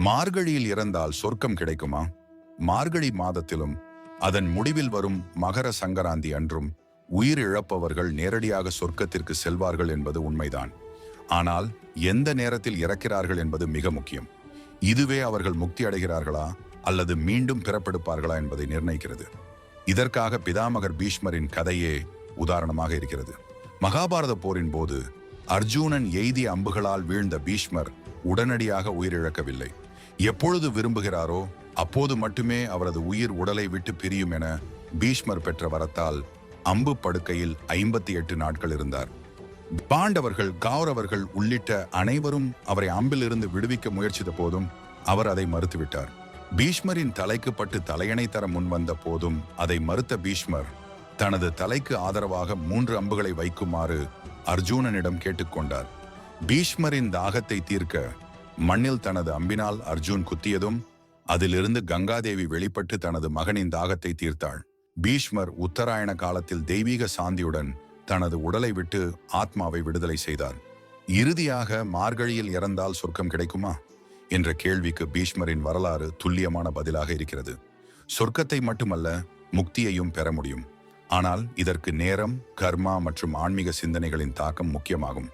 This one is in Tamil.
மார்கழியில் இறந்தால் சொர்க்கம் கிடைக்குமா? மார்கழி மாதத்திலும் அதன் முடிவில் வரும் மகர சங்கராந்தி அன்றும் உயிர் இழப்பவர்கள் நேரடியாக சொர்க்கத்திற்கு செல்வார்கள் என்பது உண்மைதான். ஆனால் எந்த நேரத்தில் இறக்கிறார்கள் என்பது மிக முக்கியம். இதுவே அவர்கள் முக்தி அடைகிறார்களா அல்லது மீண்டும் பிறப்பெடுப்பார்களா என்பதை நிர்ணயிக்கிறது. இதற்காக பிதாமகர் பீஷ்மரின் கதையே உதாரணமாக இருக்கிறது. மகாபாரத போரின் போது அர்ஜுனன் எய்திய அம்புகளால் வீழ்ந்த பீஷ்மர் உடனடியாக உயிரிழக்கவில்லை. எப்பொழுது விரும்புகிறாரோ அப்போது மட்டுமே அவரது உயிர் உடலை விட்டு பிரியும் என பீஷ்மர் பெற்ற வரத்தால் அம்பு படுக்கையில் 58 நாட்கள் இருந்தார். பாண்டவர்கள், கௌரவர்கள் உள்ளிட்ட அனைவரும் அவரை அம்பிலிருந்து விடுவிக்க முயற்சித்த போதும் அவர் அதை மறுத்துவிட்டார். பீஷ்மரின் தலைக்கு பட்டு தலையணை தர முன்வந்த போதும் அதை மறுத்த பீஷ்மர் தனது தலைக்கு ஆதரவாக 3 அம்புகளை வைக்குமாறு அர்ஜுனனிடம் கேட்டுக்கொண்டார். பீஷ்மரின் தாகத்தை தீர்க்க மண்ணில் தனது அம்பினால் அர்ஜுன் குத்தியதும் அதிலிருந்து கங்காதேவி வெளிப்பட்டு தனது மகனின் தாகத்தை தீர்த்தாள். பீஷ்மர் உத்தராயண காலத்தில் தெய்வீக சாந்தியுடன் தனது உடலை விட்டு ஆத்மாவை விடுதலை செய்தார். இறுதியாக மார்கழியில் இறந்தால் சொர்க்கம் கிடைக்குமா என்ற கேள்விக்கு பீஷ்மரின் வரலாறு துல்லியமான பதிலாக இருக்கிறது. சொர்க்கத்தை மட்டுமல்ல, முக்தியையும் பெற முடியும். ஆனால் இதற்கு நேரம், கர்மா மற்றும் ஆன்மீக சிந்தனைகளின் தாக்கம் முக்கியமாகும்.